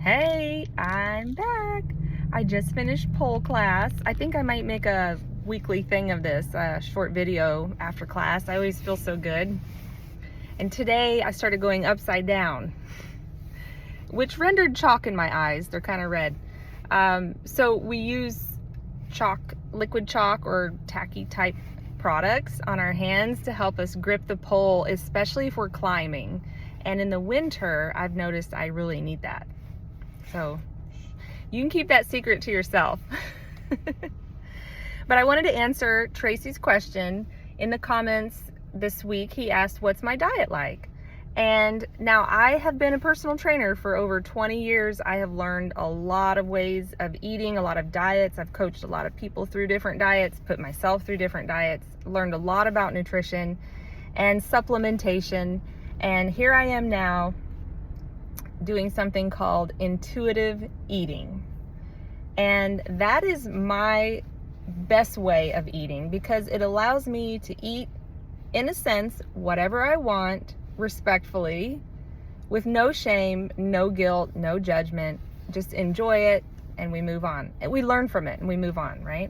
Hey, I'm back. I just finished pole class. I think I might make a weekly thing of this, a short video after class. I always feel so good. And today I started going upside down, which rendered chalk in my eyes. They're kind of red. So we use chalk, liquid chalk or tacky type products on our hands to help us grip the pole, especially if we're climbing. And in the winter, I've noticed I really need that. So you can keep that secret to yourself. But I wanted to answer Tracy's question in the comments this week. He asked, what's my diet like? And now I have been a personal trainer for over 20 years. I have learned a lot of ways of eating, a lot of diets. I've coached a lot of people through different diets, put myself through different diets, learned a lot about nutrition and supplementation. And here I am now doing something called intuitive eating. And that is my best way of eating because it allows me to eat, in a sense, whatever I want, respectfully, with no shame, no guilt, no judgment. Just enjoy it and we move on. And we learn from it and we move on, right?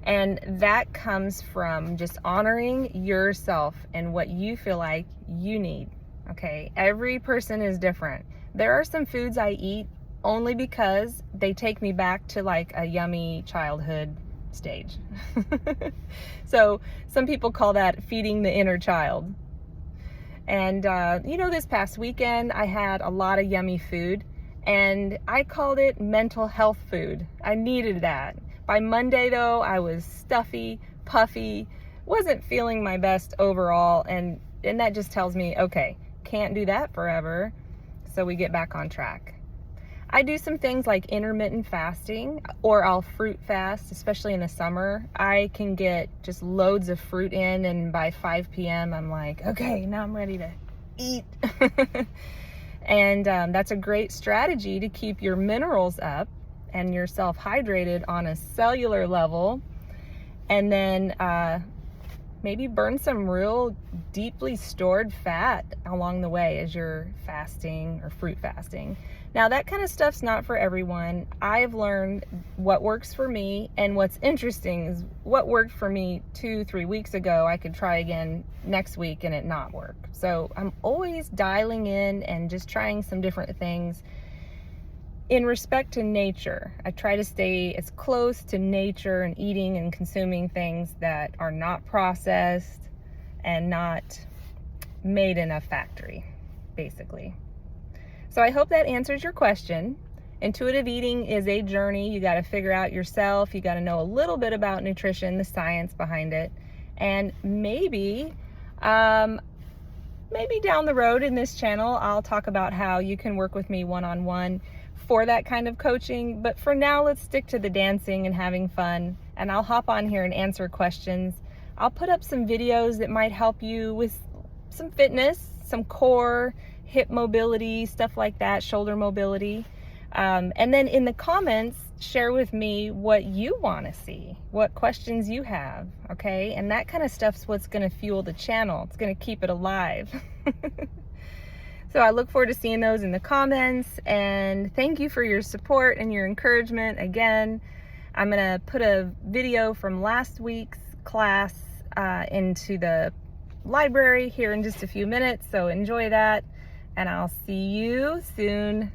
And that comes from just honoring yourself and what you feel like you need, okay? Every person is different. There are some foods I eat only because they take me back to like a yummy childhood stage. So some people call that feeding the inner child. And this past weekend I had a lot of yummy food and I called it mental health food. I needed that. By Monday though, I was stuffy, puffy, wasn't feeling my best overall, and that just tells me, okay, can't do that forever. So we get back on track. I do some things like intermittent fasting, or I'll fruit fast, especially in the summer. I can get just loads of fruit in, and by 5 p.m. I'm like, okay, now I'm ready to eat. And that's a great strategy to keep your minerals up and yourself hydrated on a cellular level. And then maybe burn some real deeply stored fat along the way as you're fasting or fruit fasting. Now that kind of stuff's not for everyone. I've learned what works for me, and what's interesting is what worked for me 2-3 weeks ago, I could try again next week and it not work. So I'm always dialing in and just trying some different things. In respect to nature, I try to stay as close to nature and eating and consuming things that are not processed and not made in a factory, basically. So I hope that answers your question. Intuitive eating is a journey. You got to figure out yourself. You got to know a little bit about nutrition, the science behind it, and maybe down the road in this channel, I'll talk about how you can work with me one-on-one for that kind of coaching. But for now, let's stick to the dancing and having fun, and I'll hop on here and answer questions. I'll put up some videos that might help you with some fitness, some core, hip mobility, stuff like that, shoulder mobility. And then in the comments, share with me what you want to see, what questions you have, okay? And that kind of stuff's what's going to fuel the channel. It's going to keep it alive. So I look forward to seeing those in the comments, and thank you for your support and your encouragement. Again, I'm gonna put a video from last week's class into the library here in just a few minutes, so enjoy that, and I'll see you soon.